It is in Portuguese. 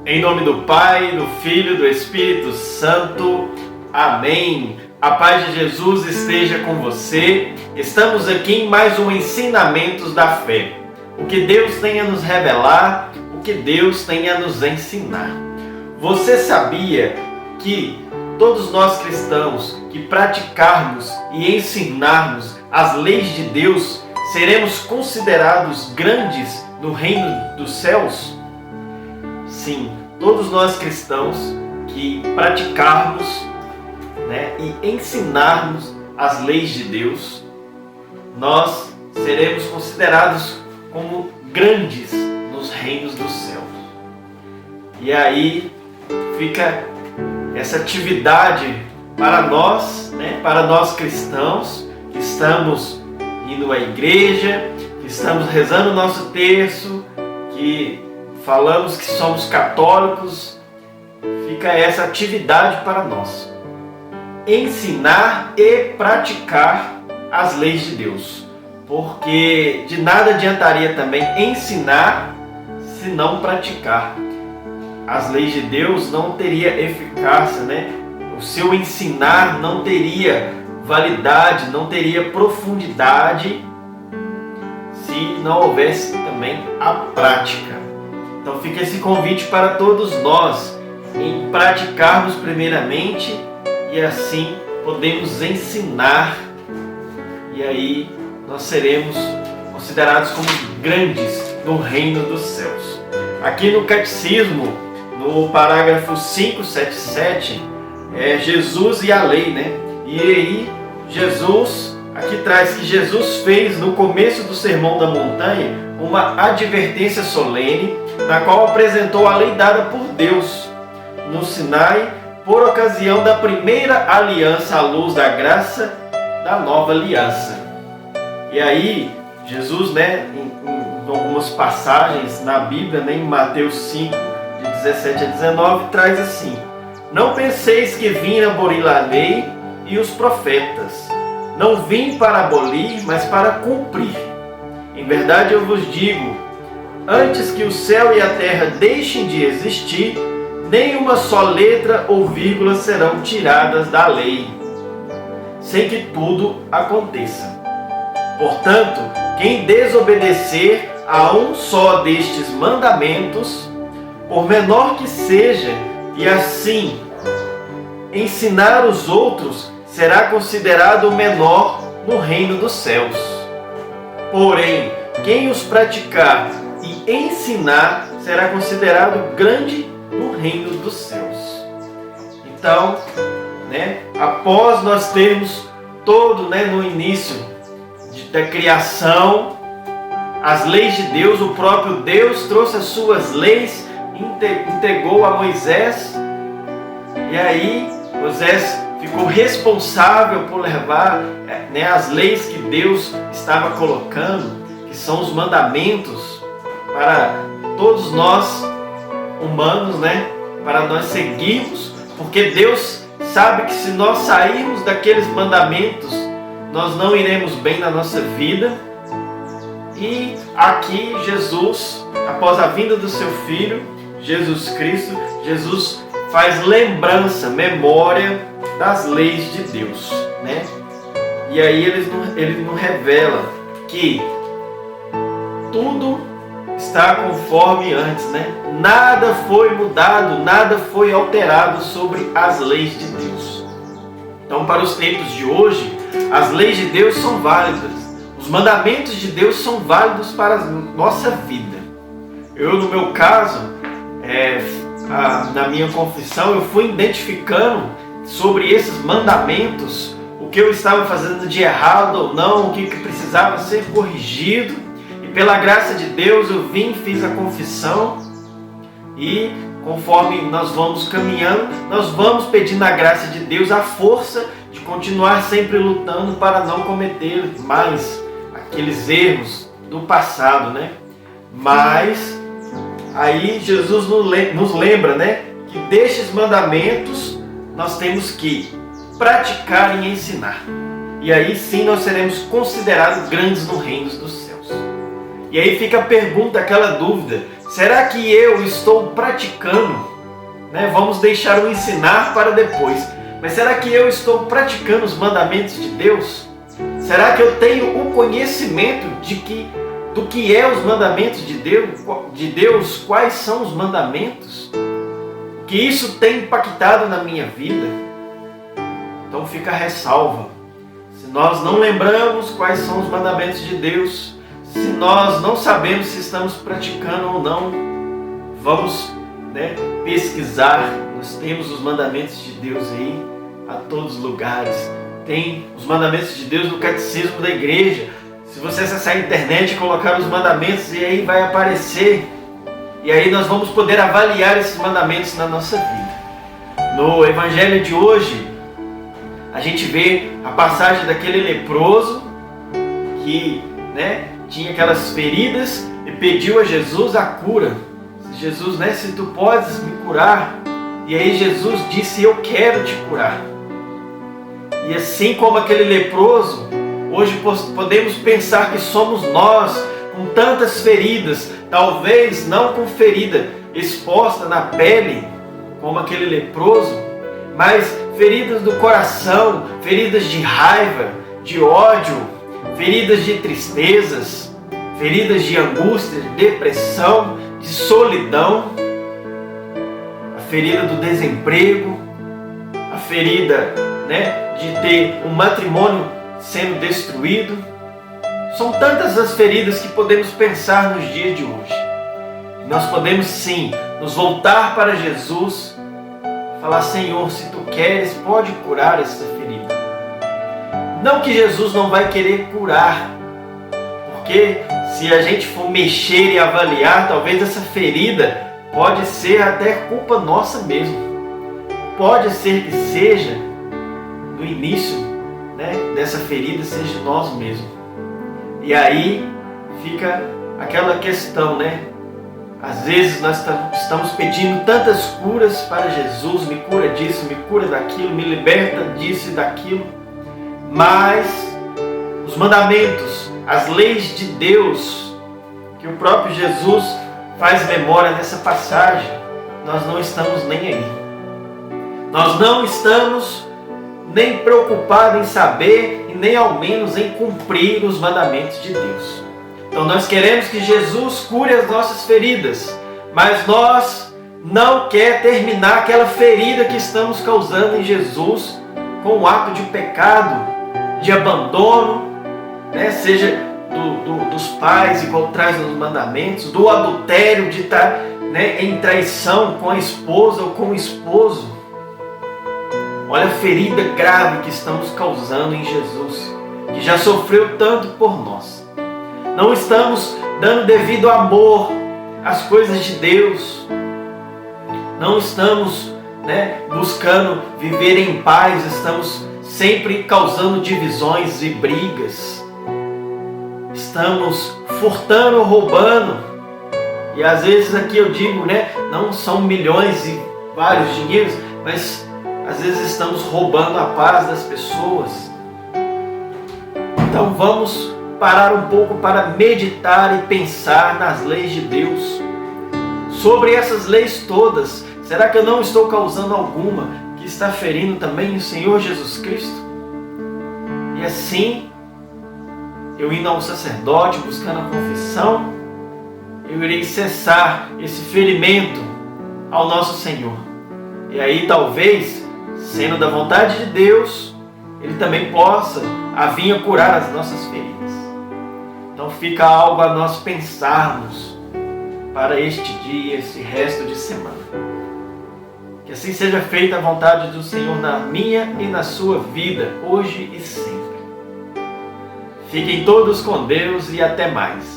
Em nome do Pai, do Filho e do Espírito Santo. Amém. A paz de Jesus esteja com você. Estamos aqui em mais um Ensinamentos da Fé. O que Deus tem a nos revelar, o que Deus tem a nos ensinar. Você sabia que todos nós cristãos que praticarmos e ensinarmos as leis de Deus, seremos considerados grandes no reino dos céus? Sim, todos nós cristãos que praticarmos, e ensinarmos as leis de Deus, nós seremos considerados como grandes nos reinos dos céus. E aí fica essa atividade para nós, para nós cristãos que estamos indo à igreja, que estamos rezando o nosso terço, que falamos que somos católicos. Fica essa atividade para nós: ensinar e praticar as leis de Deus. Porque de nada adiantaria também ensinar se não praticar. As leis de Deus não teria eficácia, O seu ensinar não teria validade, não teria profundidade se não houvesse também a prática. Então fica esse convite para todos nós em praticarmos primeiramente, e assim podemos ensinar, e aí nós seremos considerados como grandes no reino dos céus. Aqui no Catecismo, no parágrafo 577, é Jesus e a lei, E aí Jesus aqui traz que Jesus fez no começo do Sermão da Montanha uma advertência solene, na qual apresentou a lei dada por Deus no Sinai, por ocasião da primeira aliança à luz da graça da nova aliança. E aí Jesus, em algumas passagens na Bíblia, em Mateus 5, de 17 a 19, traz assim: não penseis que vim abolir a lei e os profetas. Não vim para abolir, mas para cumprir. Em verdade eu vos digo, antes que o céu e a terra deixem de existir, nem uma só letra ou vírgula serão tiradas da lei, sem que tudo aconteça. Portanto, quem desobedecer a um só destes mandamentos, por menor que seja, e assim ensinar os outros, será considerado o menor no reino dos céus. Porém, quem os praticar e ensinar, será considerado grande no reino dos céus. Então, após nós termos todo, no início da criação, as leis de Deus, o próprio Deus trouxe as suas leis, entregou a Moisés, e aí Moisés ficou responsável por levar as leis que Deus estava colocando, que são os mandamentos para todos nós humanos, para nós seguirmos, porque Deus sabe que se nós sairmos daqueles mandamentos, nós não iremos bem na nossa vida. E aqui Jesus, após a vinda do seu Filho, Jesus Cristo, Jesus faz lembrança, memória das leis de Deus, E aí ele nos revela que tudo está conforme antes, Nada foi mudado, nada foi alterado sobre as leis de Deus. Então, para os tempos de hoje, as leis de Deus são válidas. Os mandamentos de Deus são válidos para a nossa vida. Eu, no meu caso, na minha confissão, eu fui identificando sobre esses mandamentos o que eu estava fazendo de errado ou não, o que precisava ser corrigido. E pela graça de Deus eu fiz a confissão, e conforme nós vamos caminhando, nós vamos pedindo a graça de Deus, a força de continuar sempre lutando para não cometer mais aqueles erros do passado, Mas aí Jesus nos lembra, que destes mandamentos nós temos que praticar e ensinar. E aí sim nós seremos considerados grandes no reino dos céus. E aí fica a pergunta, aquela dúvida: será que eu estou praticando? Vamos deixar o ensinar para depois. Mas será que eu estou praticando os mandamentos de Deus? Será que eu tenho o conhecimento do que é os mandamentos de Deus? Quais são os mandamentos? Que isso tem impactado na minha vida? Então fica a ressalva. Se nós não lembramos quais são os mandamentos de Deus, se nós não sabemos se estamos praticando ou não, vamos pesquisar. Nós temos os mandamentos de Deus aí a todos os lugares. Tem os mandamentos de Deus no catecismo da igreja. Se você acessar a internet e colocar os mandamentos, e aí vai aparecer. E aí nós vamos poder avaliar esses mandamentos na nossa vida. No evangelho de hoje, a gente vê a passagem daquele leproso que tinha aquelas feridas e pediu a Jesus a cura. Jesus, se tu podes me curar. E aí Jesus disse, eu quero te curar. E assim como aquele leproso, hoje podemos pensar que somos nós, com tantas feridas, talvez não com ferida exposta na pele, como aquele leproso, mas feridas do coração, feridas de raiva, de ódio, feridas de tristezas, feridas de angústia, de depressão, de solidão, a ferida do desemprego, a ferida de ter um matrimônio sendo destruído. São tantas as feridas que podemos pensar nos dias de hoje. Nós podemos sim nos voltar para Jesus, falar, Senhor, se tu queres, pode curar essa ferida. Não que Jesus não vai querer curar, porque se a gente for mexer e avaliar, talvez essa ferida pode ser até culpa nossa mesmo. Pode ser que seja, no início dessa ferida, seja nós mesmos. E aí fica aquela questão, Às vezes nós estamos pedindo tantas curas para Jesus, me cura disso, me cura daquilo, me liberta disso e daquilo. Mas os mandamentos, as leis de Deus, que o próprio Jesus faz memória nessa passagem, nós não estamos nem aí. Nós não estamos nem preocupados em saber e nem ao menos em cumprir os mandamentos de Deus. Então nós queremos que Jesus cure as nossas feridas, mas nós não queremos terminar aquela ferida que estamos causando em Jesus com um ato de pecado, de abandono, seja dos pais, igual traz nos mandamentos, do adultério, de estar em traição com a esposa ou com o esposo. Olha a ferida grave que estamos causando em Jesus, que já sofreu tanto por nós. Não estamos dando devido amor às coisas de Deus. Não estamos buscando viver em paz. Estamos sempre causando divisões e brigas. Estamos furtando, roubando. E às vezes aqui eu digo, não são milhões e vários dinheiros, mas às vezes estamos roubando a paz das pessoas. Então vamos parar um pouco para meditar e pensar nas leis de Deus. Sobre essas leis todas, será que eu não estou causando alguma que está ferindo também o Senhor Jesus Cristo? E assim, eu indo ao sacerdote, buscando a confissão, eu irei cessar esse ferimento ao nosso Senhor. E aí talvez, sendo da vontade de Deus, Ele também possa vir a curar as nossas feridas. Então fica algo a nós pensarmos para este dia, esse resto de semana. Que assim seja feita a vontade do Senhor na minha e na sua vida, hoje e sempre. Fiquem todos com Deus e até mais.